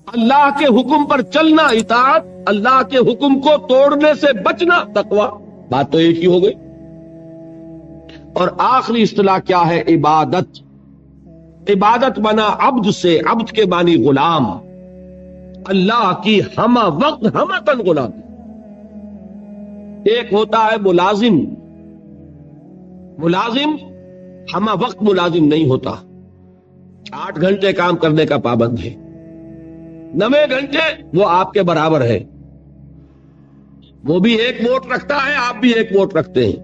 اللہ کے حکم پر چلنا اطاعت، اللہ کے حکم کو توڑنے سے بچنا تقوی. بات تو ایک ہی ہو گئی. اور آخری اصطلاح کیا ہے؟ عبادت. عبادت بنا عبد سے، عبد کے معنی غلام، اللہ کی ہمہ وقت ہمہ تن غلام. ایک ہوتا ہے ملازم، ملازم ہمہ وقت ملازم نہیں ہوتا، 8 گھنٹے کام کرنے کا پابند ہے، 9 گھنٹے وہ آپ کے برابر ہے. وہ بھی ایک ووٹ رکھتا ہے، آپ بھی ایک ووٹ رکھتے ہیں.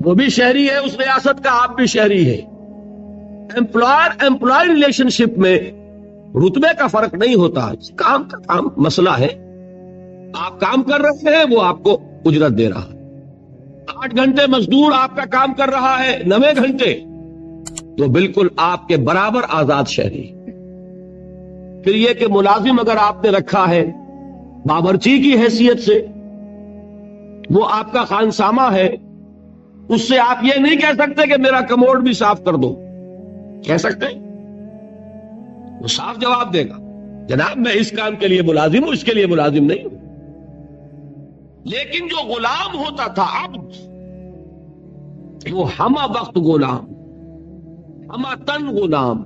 وہ بھی شہری ہے اس ریاست کا، آپ بھی شہری ہے. امپلائر امپلائی ریلیشن شپ میں رتبے کا فرق نہیں ہوتا، کام کا کام مسئلہ ہے. آپ کام کر رہے ہیں، وہ آپ کو اجرت دے رہا ہے. 8 گھنٹے مزدور آپ کا کام کر رہا ہے، 9 گھنٹے، تو بالکل آپ کے برابر آزاد شہری. پھر یہ کہ ملازم اگر آپ نے رکھا ہے باورچی کی حیثیت سے، وہ آپ کا خانسامہ ہے، اس سے آپ یہ نہیں کہہ سکتے کہ میرا کموڈ بھی صاف کر دو. کہہ سکتے ہیں؟ وہ صاف جواب دے گا، جناب میں اس کام کے لیے ملازم ہوں، اس کے لیے ملازم نہیں ہوں. لیکن جو غلام ہوتا تھا عبد، وہ ہمہ وقت غلام، ہمہ تن غلام،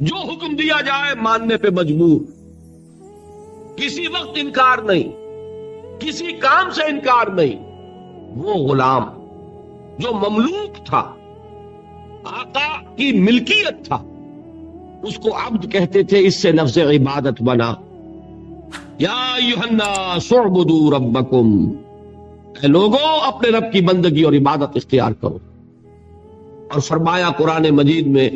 جو حکم دیا جائے ماننے پہ مجبور، کسی وقت انکار نہیں، کسی کام سے انکار نہیں. وہ غلام جو مملوک تھا، آقا کی ملکیت تھا، اس کو عبد کہتے تھے. اس سے لفظ عبادت بنا. یا ایھا الناس اعبدوا ربکم، اے لوگو اپنے رب کی بندگی اور عبادت اختیار کرو. اور فرمایا قرآن مجید میں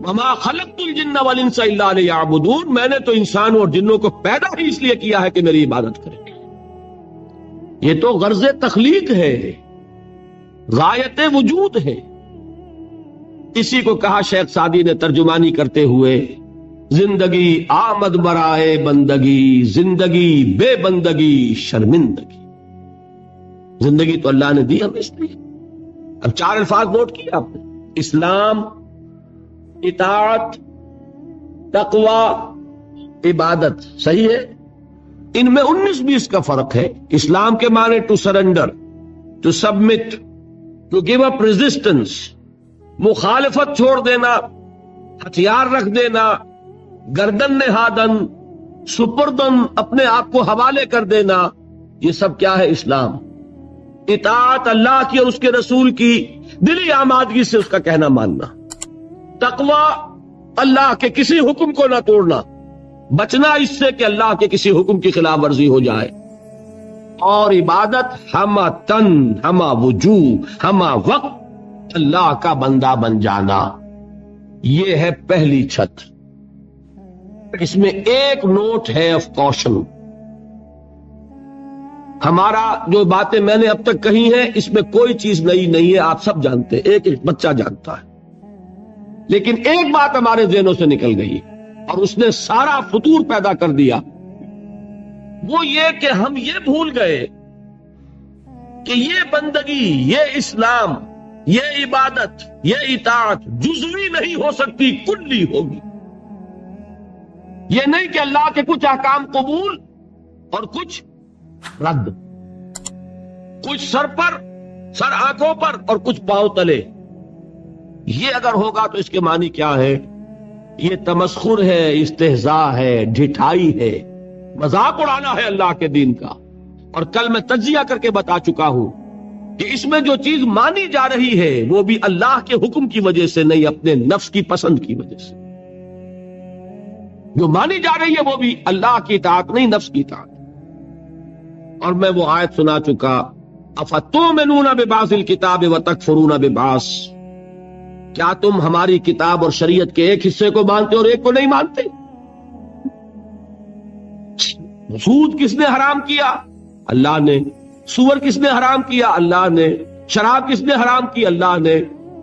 وما خلقت الجن والانس الا لیعبدون، میں نے تو انسانوں اور جنوں کو پیدا ہی اس لیے کیا ہے کہ میری عبادت کریں. یہ تو غرض تخلیق ہے، غایت وجود ہے. اسی کو کہا شیخ سعدی نے ترجمانی کرتے ہوئے، زندگی آمد برائے بندگی، زندگی بے بندگی شرمندگی. زندگی تو اللہ نے دی ہمیں اس لیے. اب 4 الفاظ نوٹ کیے آپ نے: اسلام، اطاعت، تقوی، عبادت. صحیح ہے؟ ان میں 19-20 کا فرق ہے. اسلام کے معنی to surrender, to submit, to give up resistance, مخالفت چھوڑ دینا، ہتھیار رکھ دینا، گردن نہادن، سپردن، اپنے آپ کو حوالے کر دینا. یہ سب کیا ہے؟ اسلام. اطاعت اللہ کی اور اس کے رسول کی دلی آمادگی سے اس کا کہنا ماننا. تقوی اللہ کے کسی حکم کو نہ توڑنا، بچنا اس سے کہ اللہ کے کسی حکم کی خلاف ورزی ہو جائے. اور عبادت ہمہ تن، ہمہ وجوہ، ہمہ وقت اللہ کا بندہ بن جانا. یہ ہے پہلی چھت. اس میں ایک نوٹ ہے آف کوشن. ہمارا جو باتیں میں نے اب تک کہی ہیں اس میں کوئی چیز نئی نہیں ہے، آپ سب جانتے ہیں، ایک بچہ جانتا ہے. لیکن ایک بات ہمارے ذہنوں سے نکل گئی اور اس نے سارا فطور پیدا کر دیا. وہ یہ کہ ہم یہ بھول گئے کہ یہ بندگی، یہ اسلام، یہ عبادت، یہ اطاعت جزوی نہیں ہو سکتی، کلی ہوگی. یہ نہیں کہ اللہ کے کچھ احکام قبول اور کچھ رد، کچھ سر پر، سر آنکھوں پر اور کچھ پاؤں تلے. یہ اگر ہوگا تو اس کے معنی کیا ہے؟ یہ تمسخر ہے، استہزاء ہے، ڈھٹائی ہے، مذاق اڑانا ہے اللہ کے دین کا. اور کل میں تجزیہ کر کے بتا چکا ہوں کہ اس میں جو چیز مانی جا رہی ہے وہ بھی اللہ کے حکم کی وجہ سے نہیں، اپنے نفس کی پسند کی وجہ سے. جو مانی جا رہی ہے وہ بھی اللہ کی اطاعت نہیں، نفس کی اطاعت. اور میں وہ آیت سنا چکا، افتؤمنون ببعض الکتاب وتکفرون ببعض، کیا تم ہماری کتاب اور شریعت کے ایک حصے کو مانتے اور ایک کو نہیں مانتے؟ سود کس نے حرام کیا؟ اللہ نے. سور کس نے حرام کیا؟ اللہ نے. شراب کس نے حرام کی؟ اللہ نے.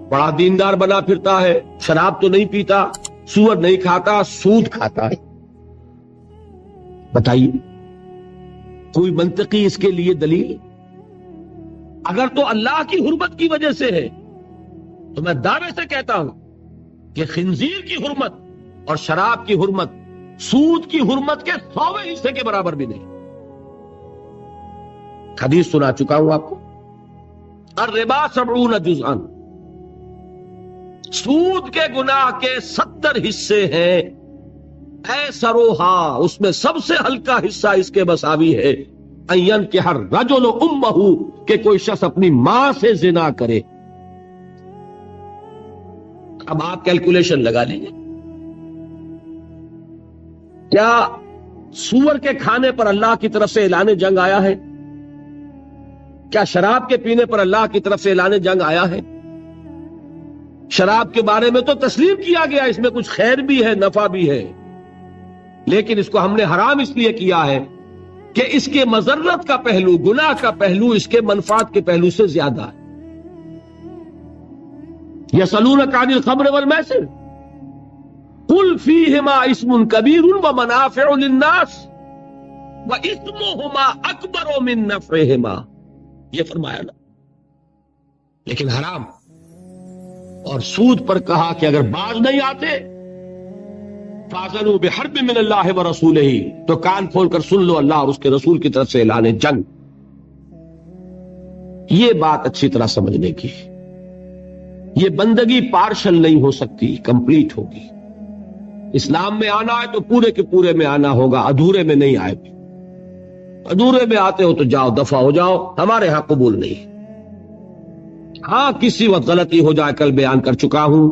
بڑا دیندار بنا پھرتا ہے، شراب تو نہیں پیتا، سور نہیں کھاتا، سود کھاتا ہے. بتائیے کوئی منطقی اس کے لیے دلیل؟ اگر تو اللہ کی حرمت کی وجہ سے ہے تو میں دعوے سے کہتا ہوں کہ خنزیر کی حرمت اور شراب کی حرمت سود کی حرمت کے 100ویں حصے کے برابر بھی نہیں. حدیث سنا چکا ہوں آپ کو. الربا 70 جزءا، سود کے گناہ کے 70 حصے ہیں. ایسروہا، اس میں سب سے ہلکا حصہ اس کے مساوی ہے ان ينكح الرجل امہ، کہ کوئی شخص اپنی ماں سے زنا کرے. اب آپ کیلکولیشن لگا لیجیے، کیا سور کے کھانے پر اللہ کی طرف سے اعلان جنگ آیا ہے؟ کیا شراب کے پینے پر اللہ کی طرف سے اعلان جنگ آیا ہے؟ شراب کے بارے میں تو تسلیم کیا گیا اس میں کچھ خیر بھی ہے، نفع بھی ہے، لیکن اس کو ہم نے حرام اس لیے کیا ہے کہ اس کے مضرت کا پہلو، گناہ کا پہلو اس کے منفعت کے پہلو سے زیادہ ہے. یسألونک عن الخمر والمیسر قل فیہما اسم کبیر ومنافع للناس واسمہما اکبر من نفعہما، یہ فرمایا نا. لیکن حرام اور سود پر کہا کہ اگر باز نہیں آتے فَأَذَنُوا بِحَرْبٍ مِّنَ اللَّهِ وَرَسُولِهِ، تو کان کھول کر سن لو اللہ اور اس کے رسول کی طرف سے اعلان جنگ. یہ بات اچھی طرح سمجھنے کی. یہ بندگی پارشل نہیں ہو سکتی، کمپلیٹ ہوگی. اسلام میں آنا ہے تو پورے کے پورے میں آنا ہوگا، ادھورے میں نہیں آئے. ادھورے میں آتے ہو تو جاؤ، دفع ہو جاؤ، ہمارے ہاں قبول نہیں. ہاں کسی وقت غلطی ہو جائے، کل بیان کر چکا ہوں،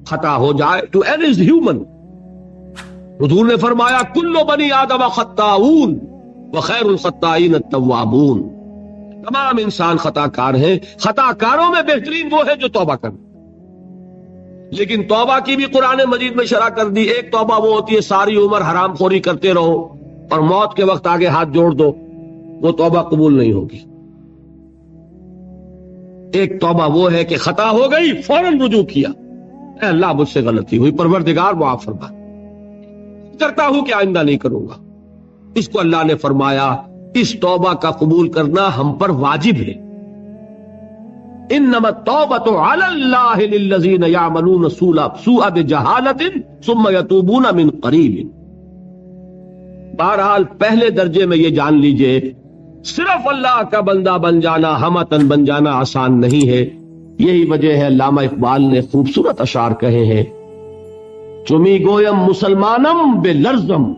خطا ہو جائے، ٹو ایرر از ہیومن. حضور نے فرمایا کل بنی آدم خطاؤون وخیر الخطائین التوابون، تمام انسان خطا کار ہیں، خطا کاروں میں بہترین وہ ہے جو توبہ کرے. لیکن توبہ کی بھی قرآن مجید میں شرح کر دی. ایک توبہ وہ ہوتی ہے ساری عمر حرام خوری کرتے رہو اور موت کے وقت آگے ہاتھ جوڑ دو، وہ توبہ قبول نہیں ہوگی. ایک توبہ وہ ہے کہ خطا ہو گئی فوراً رجوع کیا، اے اللہ مجھ سے غلطی ہوئی، پروردگار معاف فرما، کرتا ہوں کہ آئندہ نہیں کروں گا. اس کو اللہ نے فرمایا اس توبہ کا قبول کرنا ہم پر واجب ہے. انما التوبۃ علی اللہ للذین یعملون السوء بجہالۃ ثم یتوبون من قریب. بہرحال پہلے درجے میں یہ جان لیجئے صرف اللہ کا بندہ بن جانا، ہمتن بن جانا آسان نہیں ہے. یہی وجہ ہے علامہ اقبال نے خوبصورت اشعار کہے ہیں، چمی گویم مسلمانم بے لرزم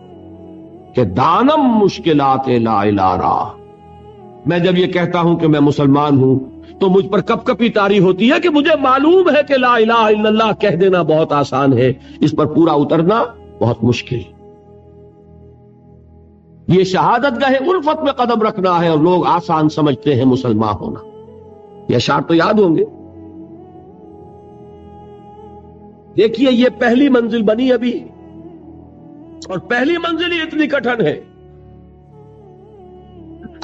کہ دانم مشکلات لا الہ را. میں جب یہ کہتا ہوں کہ میں مسلمان ہوں تو مجھ پر کپ کپی طاری ہوتی ہے کہ مجھے معلوم ہے کہ لا الہ الا اللہ کہہ دینا بہت آسان ہے، اس پر پورا اترنا بہت مشکل. یہ شہادت گاہ الفت میں قدم رکھنا ہے اور لوگ آسان سمجھتے ہیں مسلمان ہونا. یہ اشعار تو یاد ہوں گے. دیکھیے یہ پہلی منزل بنی ابھی، اور پہلی منزل ہی اتنی کٹھن ہے.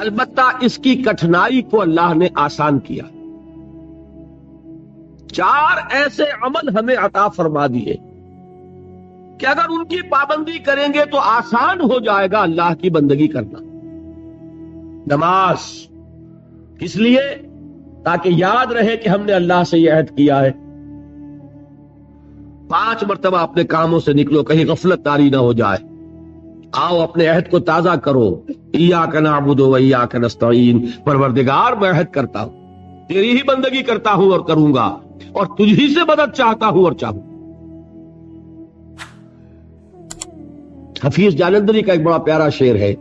البتہ اس کی کٹھنائی کو اللہ نے آسان کیا. 4 ایسے عمل ہمیں عطا فرما دیے کہ اگر ان کی پابندی کریں گے تو آسان ہو جائے گا اللہ کی بندگی کرنا. نماز اس لیے تاکہ یاد رہے کہ ہم نے اللہ سے یہ عہد کیا ہے. 5 مرتبہ اپنے کاموں سے نکلو، کہیں غفلت طاری نہ ہو جائے. آؤ اپنے عہد کو تازہ کرو. ایاک نعبد و ایاک نستعین، پروردگار میں عہد کرتا ہوں، تیری ہی بندگی کرتا ہوں اور کروں گا، اور تجھ ہی سے مدد چاہتا ہوں اور چاہوں. حفیظ جالندری کا ایک بڑا پیارا شعر ہے،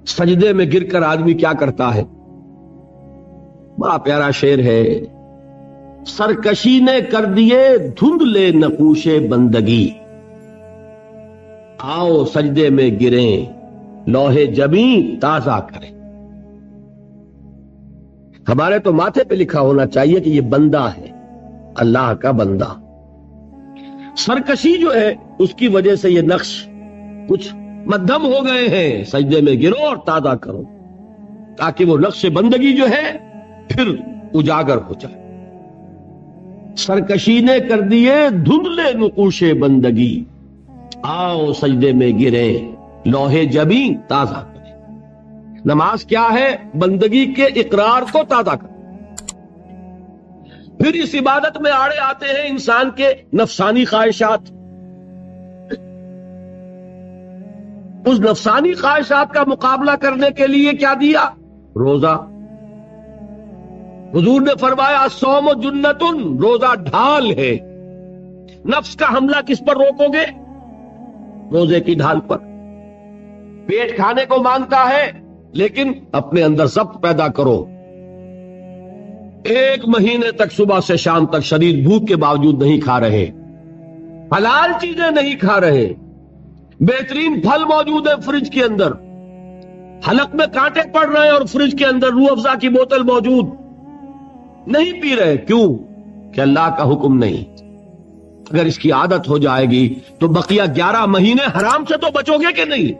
سجدے میں گر کر آدمی کیا کرتا ہے. بڑا پیارا شعر ہے. سرکشی نے کر دیے دھندلے نقوش بندگی، آؤ سجدے میں گریں لوح جبیں تازہ کریں. ہمارے تو ماتھے پہ لکھا ہونا چاہیے کہ یہ بندہ ہے، اللہ کا بندہ. سرکشی جو ہے اس کی وجہ سے یہ نقش کچھ مدھم ہو گئے ہیں. سجدے میں گرو اور تازہ کرو تاکہ وہ نقش بندگی جو ہے پھر اجاگر ہو جائے. سرکشی نے کر دیے دھندلے نقوش بندگی، آؤ سجدے میں گریں لوح جبیں تازہ کریں. نماز کیا ہے؟ بندگی کے اقرار کو تازہ کریں. پھر اس عبادت میں آڑے آتے ہیں انسان کے نفسانی خواہشات. اس نفسانی خواہشات کا مقابلہ کرنے کے لیے کیا دیا؟ روزہ۔ حضور نے فرمایا الصوم جنتن، روزہ ڈھال ہے۔ نفس کا حملہ کس پر روکو گے؟ روزے کی ڈھال پر۔ پیٹ کھانے کو مانگتا ہے لیکن اپنے اندر ضبط پیدا کرو۔ 1 مہینے تک صبح سے شام تک شدید بھوک کے باوجود نہیں کھا رہے، حلال چیزیں نہیں کھا رہے، بہترین پھل موجود ہے فریج کے اندر، حلق میں کانٹے پڑ رہے ہیں اور فریج کے اندر روح افزا کی بوتل موجود، نہیں پی رہے۔ کیوں؟ کہ اللہ کا حکم نہیں۔ اگر اس کی عادت ہو جائے گی تو بقیہ 11 مہینے حرام سے تو بچو گے کہ نہیں؟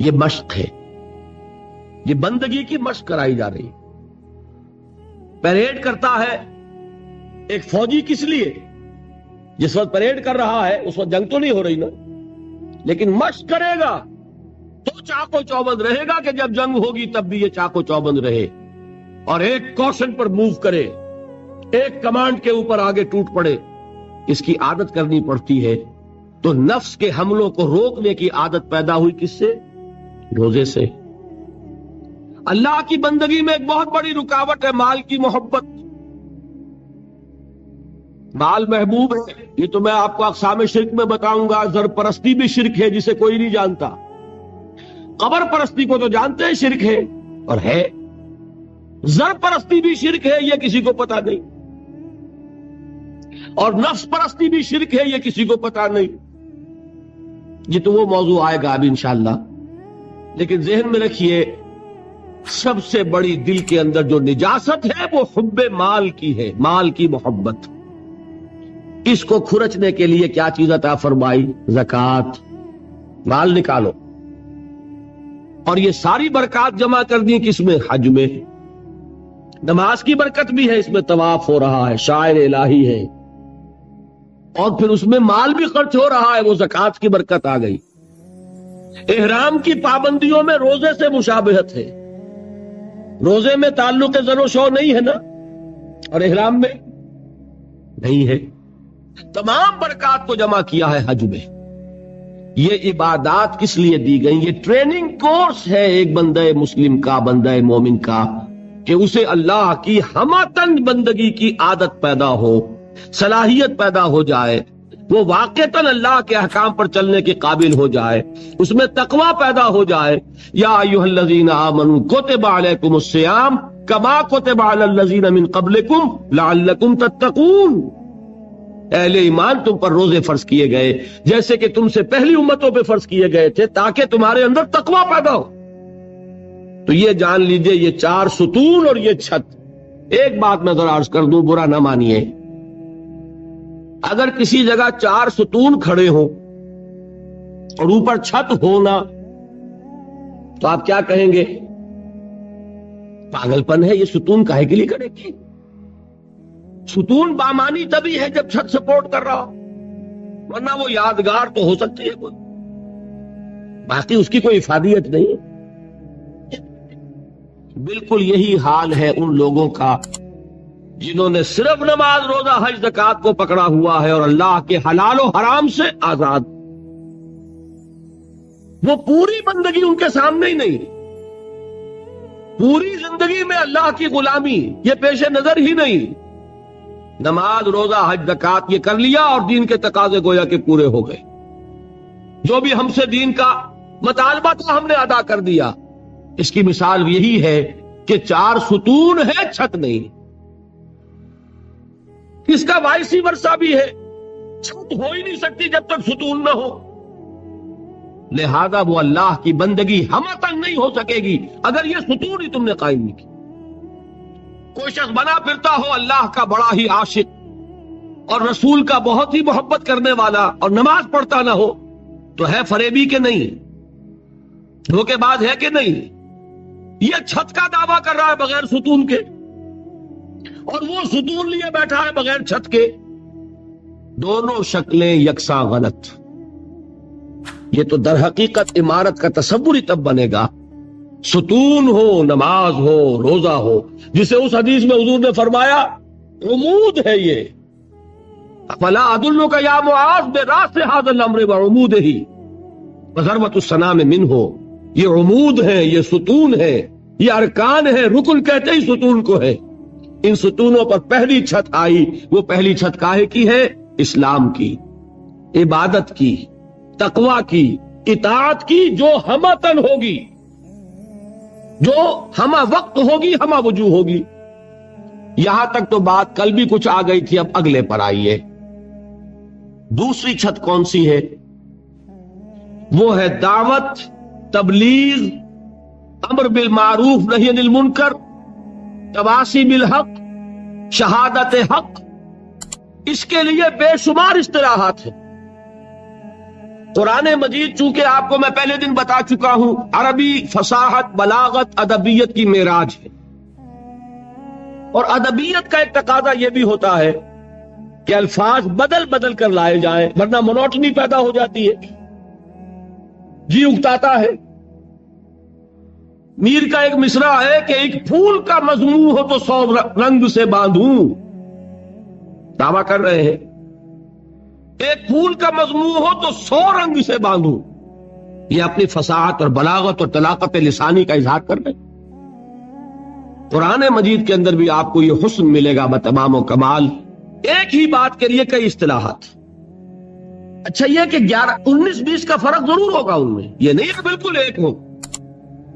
یہ مشق ہے، یہ بندگی کی مشق کرائی جا رہی۔ پریڈ کرتا ہے ایک فوجی کس لیے؟ جس وقت پریڈ کر رہا ہے اس وقت جنگ تو نہیں ہو رہی نا، لیکن مشق کرے گا تو چاق و چوبند رہے گا کہ جب جنگ ہوگی تب بھی یہ چاق و چوبند رہے اور ایک کوشن پر موو کرے، ایک کمانڈ کے اوپر آگے ٹوٹ پڑے۔ اس کی عادت کرنی پڑتی ہے۔ تو نفس کے حملوں کو روکنے کی عادت پیدا ہوئی کس سے؟ روزے سے۔ اللہ کی بندگی میں ایک بہت بڑی رکاوٹ ہے مال کی محبت۔ مال محبوب ہے، یہ تو میں آپ کو اقسام شرک میں بتاؤں گا۔ زر پرستی بھی شرک ہے جسے کوئی نہیں جانتا، قبر پرستی کو تو جانتے ہیں شرک ہے اور ہے، زر پرستی بھی شرک ہے یہ کسی کو پتا نہیں، اور نفس پرستی بھی شرک ہے یہ کسی کو پتا نہیں۔ یہ تو وہ موضوع آئے گا ابھی انشاءاللہ، لیکن ذہن میں رکھیے سب سے بڑی دل کے اندر جو نجاست ہے وہ حب مال کی ہے، مال کی محبت۔ اس کو کھرچنے کے لیے کیا چیز عطا فرمائی؟ زکوٰۃ۔ مال نکالو، اور یہ ساری برکات جمع کر دی کس میں؟ حج میں۔ نماز کی برکت بھی ہے، اس میں طواف ہو رہا ہے، شاعر الہی ہے، اور پھر اس میں مال بھی خرچ ہو رہا ہے، وہ زکوٰۃ کی برکت آ گئی۔ احرام کی پابندیوں میں روزے سے مشابہت ہے، روزے میں تعلق زر و شو نہیں ہے نا، اور احرام میں نہیں ہے۔ تمام برکات کو جمع کیا ہے حج میں۔ یہ عبادات کس لیے دی گئی؟ یہ ٹریننگ کورس ہے ایک بندہ مسلم کا، بندہ مومن کا، کہ اسے اللہ کی ہمہ بندگی کی عادت پیدا ہو، صلاحیت پیدا ہو جائے، وہ واقعتاً اللہ کے احکام پر چلنے کے قابل ہو جائے، اس میں تقوی پیدا ہو جائے۔ یا ایھا الذین آمنوا کتب علیکم الصیام کما کتب علی الذین من قبلکم لعلکم تتقون۔ اہل ایمان تم پر روزے فرض کیے گئے جیسے کہ تم سے پہلی امتوں پہ فرض کیے گئے تھے، تاکہ تمہارے اندر تقوی پیدا ہو۔ تو یہ جان لیجئے یہ 4 ستون اور یہ چھت۔ ایک بات میں ذرا عرض کر دوں، برا نہ مانیے، اگر کسی جگہ 4 ستون کھڑے ہوں اور اوپر چھت ہونا تو آپ کیا کہیں گے؟ پاگل پن ہے، یہ ستون کاہے کے لیے کھڑے کی؟ ستون بامانی تبھی ہے جب چھت سپورٹ کر رہا ہو، ورنہ وہ یادگار تو ہو سکتی ہے کوئی، باقی اس کی کوئی افادیت نہیں۔ بالکل یہی حال ہے ان لوگوں کا جنہوں نے صرف نماز، روزہ، حج، زکوٰۃ کو پکڑا ہوا ہے اور اللہ کے حلال و حرام سے آزاد۔ وہ پوری بندگی ان کے سامنے ہی نہیں، پوری زندگی میں اللہ کی غلامی یہ پیش نظر ہی نہیں۔ نماز، روزہ، حج، زکوٰۃ یہ کر لیا اور دین کے تقاضے گویا کہ پورے ہو گئے، جو بھی ہم سے دین کا مطالبہ تھا ہم نے ادا کر دیا۔ اس کی مثال یہی ہے کہ 4 ستون ہے، چھت نہیں۔ اس کا وائسی ورثہ بھی ہے، چھت ہو ہی نہیں سکتی جب تک ستون نہ ہو، لہذا وہ اللہ کی بندگی ہمتن نہیں ہو سکے گی اگر یہ ستون ہی تم نے قائم نہیں کی۔ کوئی شخص بنا پھرتا ہو اللہ کا بڑا ہی عاشق اور رسول کا بہت ہی محبت کرنے والا اور نماز پڑھتا نہ ہو تو ہے فریبی کہ نہیں؟ دھوکے باز ہے کہ نہیں؟ یہ چھت کا دعویٰ کر رہا ہے بغیر ستون کے، اور وہ ستون لیے بیٹھا ہے بغیر چھت کے۔ دونوں شکلیں یکساں غلط۔ یہ تو در حقیقت عمارت کا تصور ہی تب بنے گا ستون ہو، نماز ہو، روزہ ہو، جسے اس حدیث میں حضور نے فرمایا عمود ہے، یہ فلا ادلک یا معاذ براس ھذا الامر وعمودہ وذروۃ السنام منہ. یہ عمود ہیں، یہ ستون ہے، یہ ارکان ہے. رکن کہتے ہی ستون کو ہے. ان ستونوں پر پہلی چھت آئی. وہ پہلی چھت کاہے کی ہے؟ اسلام کی، عبادت کی، تقوی کی، اطاعت کی، جو ہمتن ہوگی، جو ہمہ وقت ہوگی، ہمہ وجوہ ہوگی. یہاں تک تو بات کل بھی کچھ آ گئی تھی، اب اگلے پر آئیے. دوسری چھت کون سی ہے؟ وہ ہے دعوت، تبلیغ، امر بالمعروف نہی عن المنکر، تواصی بالحق، شہادت حق. اس کے لیے بے شمار اصطلاحات ہیں. قرآن مجید چونکہ آپ کو میں پہلے دن بتا چکا ہوں عربی فصاحت، بلاغت، ادبیت کی معراج ہے. اور ادبیت کا ایک تقاضا یہ بھی ہوتا ہے کہ الفاظ بدل بدل کر لائے جائیں، ورنہ منوٹنی پیدا ہو جاتی ہے، جی اگتاتا ہے. میر کا ایک مصرع ہے کہ ایک پھول کا مضمون ہو تو 100 رنگ سے باندھوں. دعویٰ کر رہے ہیں ایک پھول کا مضمون ہو تو 100 رنگ سے باندھوں. یہ اپنی فصاحت اور بلاغت اور طلاقت لسانی کا اظہار کر رہے ہیں. قرآن مجید کے اندر بھی آپ کو یہ حسن ملے گا بتمام و کمال. ایک ہی بات کے لیے کئی اصطلاحات. اچھا یہ کہ 19-20 کا فرق ضرور ہوگا ان میں، یہ نہیں کہ بالکل ایک ہو،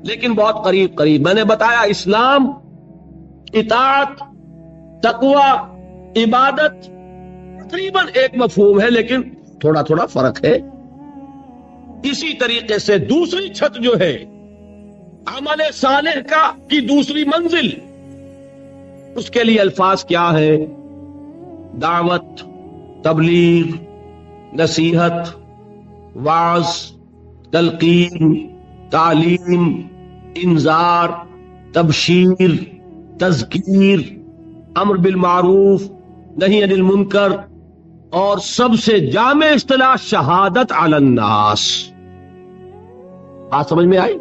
لیکن بہت قریب قریب. میں نے بتایا اسلام، اطاعت، تقوی، عبادت تقریباً ایک مفہوم ہے، لیکن تھوڑا تھوڑا فرق ہے. اسی طریقے سے دوسری چھت جو ہے عمل صالح کی دوسری منزل، اس کے لیے الفاظ کیا ہے؟ دعوت، تبلیغ، نصیحت، وعظ، تلقین، تعلیم، انذار، تبشیر، تذکیر، امر بالمعروف نہی عن المنکر، اور سب سے جامع اصطلاح شہادت علی الناس. بات سمجھ میں آئی؟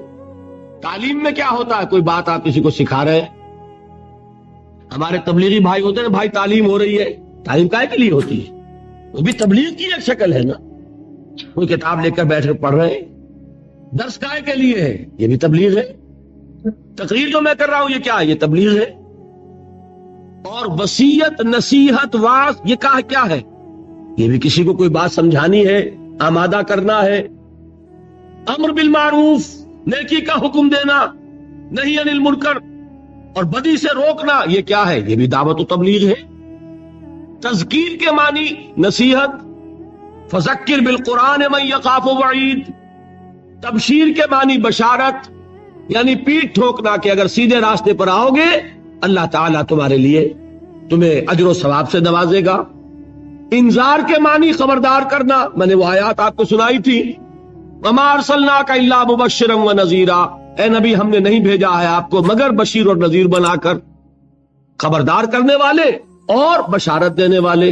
تعلیم میں کیا ہوتا ہے؟ کوئی بات آپ کسی کو سکھا رہے ہیں. ہمارے تبلیغی بھائی ہوتے ہیں نا، بھائی تعلیم ہو رہی ہے. تعلیم کائے کے لیے ہوتی ہے؟ وہ بھی تبلیغ کی ایک شکل ہے نا. کوئی کتاب لے کر بیٹھ کر پڑھ رہے ہیں. درس کائے کے لیے ہے؟ یہ بھی تبلیغ ہے. تقریر جو میں کر رہا ہوں یہ کیا ہے؟ یہ تبلیغ ہے. اور وصیت، نصیحت، وعظ یہ کیا ہے؟ یہ بھی کسی کو کوئی بات سمجھانی ہے، آمادہ کرنا ہے. امر بالمعروف، نیکی کا حکم دینا، نہی عن المنکر، اور بدی سے روکنا، یہ کیا ہے؟ یہ بھی دعوت و تبلیغ ہے. تذکیر کے معنی نصیحت، فذکر بالقرآن من یخاف وعید. تبشیر کے معنی بشارت، یعنی پیٹھ ٹھوکنا کہ اگر سیدھے راستے پر آؤ گے اللہ تعالیٰ تمہارے لیے تمہیں اجر و ثواب سے نوازے گا. انذار کے معنی خبردار کرنا. میں نے وہ آیات آپ کو سنائی تھی، وما ارسلناک الا مبشرا ونذیرا. اے نبی ہم نے نہیں بھیجا ہے آپ کو مگر بشیر اور نذیر بنا کر، خبردار کرنے والے اور بشارت دینے والے.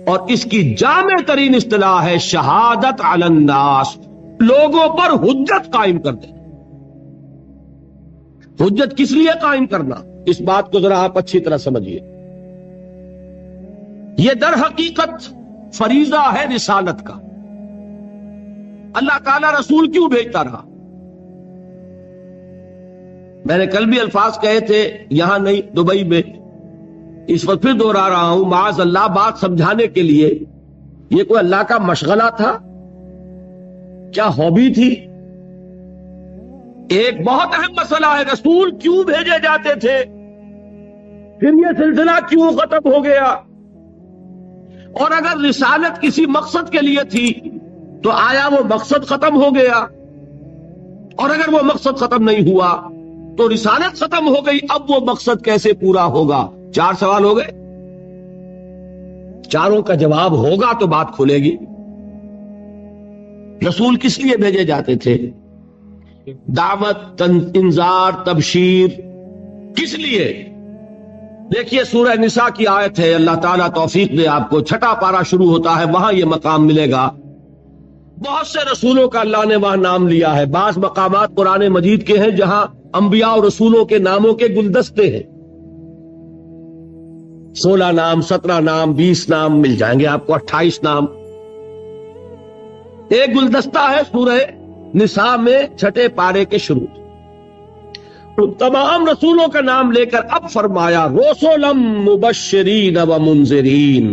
اور اس کی جامع ترین اصطلاح ہے شہادت علی الناس، لوگوں پر حجت قائم کر دیں. حجت کس لیے قائم کرنا؟ اس بات کو ذرا آپ اچھی طرح سمجھیے. یہ در حقیقت فریضہ ہے رسالت کا. اللہ تعالیٰ رسول کیوں بھیجتا رہا؟ میں نے کل بھی الفاظ کہے تھے، یہاں نہیں دبئی میں، اس وقت پھر دوہرا رہا ہوں، معاذ اللہ بات سمجھانے کے لیے. یہ کوئی اللہ کا مشغلہ تھا؟ کیا ہابی تھی؟ ایک بہت اہم مسئلہ ہے، رسول کیوں بھیجے جاتے تھے، پھر یہ سلسلہ کیوں ختم ہو گیا؟ اور اگر رسالت کسی مقصد کے لیے تھی تو آیا وہ مقصد ختم ہو گیا؟ اور اگر وہ مقصد ختم نہیں ہوا تو رسالت ختم ہو گئی، اب وہ مقصد کیسے پورا ہوگا؟ 4 سوال ہو گئے. چاروں کا جواب ہوگا تو بات کھلے گی. رسول کس لیے بھیجے جاتے تھے؟ دعوت، انذار، تبشیر. کس لیے؟ دیکھیے سورہ نساء کی آیت ہے، اللہ تعالیٰ توفیق دے آپ کو، 6واں پارہ شروع ہوتا ہے، وہاں یہ مقام ملے گا. بہت سے رسولوں کا اللہ نے وہاں نام لیا ہے. بعض مقامات قرآن مجید کے ہیں جہاں انبیاء اور رسولوں کے ناموں کے گلدستے ہیں. 16 نام، 17 نام، 20 نام مل جائیں گے آپ کو، 28 نام. ایک گلدستہ ہے سورہ نساء میں 6 پارے کے شروع. تمام رسولوں کا نام لے کر اب فرمایا رسلا مبشرین و منذرین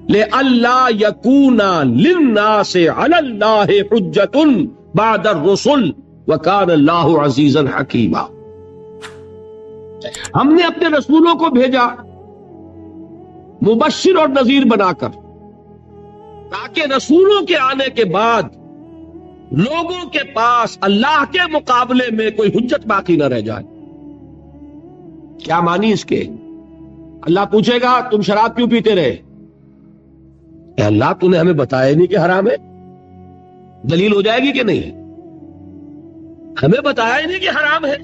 لئلا یکون للناس علی اللہ حجۃ بعد الرسل وکان اللہ عزیزا حکیما. ہم نے اپنے رسولوں کو بھیجا مبشر اور نذیر بنا کر، تاکہ رسولوں کے آنے کے بعد لوگوں کے پاس اللہ کے مقابلے میں کوئی حجت باقی نہ رہ جائے. کیا معنی اس کے؟ اللہ پوچھے گا تم شراب کیوں پیتے رہے؟ اے اللہ تو نے ہمیں بتایا نہیں کہ حرام ہے. دلیل ہو جائے گی کہ نہیں؟ ہمیں بتایا ہی نہیں کہ حرام ہے.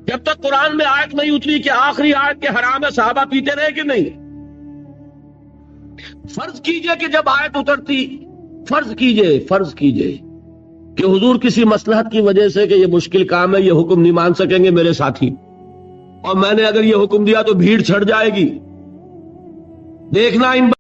جب تک قرآن میں آیت نہیں اتری کہ آخری آیت کے حرام ہے، صحابہ پیتے رہے کہ نہیں؟ فرض کیجئے کہ جب آیت اترتی، فرض کیجئے کہ حضور کسی مصلحت کی وجہ سے کہ یہ مشکل کام ہے، یہ حکم نہیں مان سکیں گے میرے ساتھی، اور میں نے اگر یہ حکم دیا تو بھیڑ چھڑ جائے گی، دیکھنا ان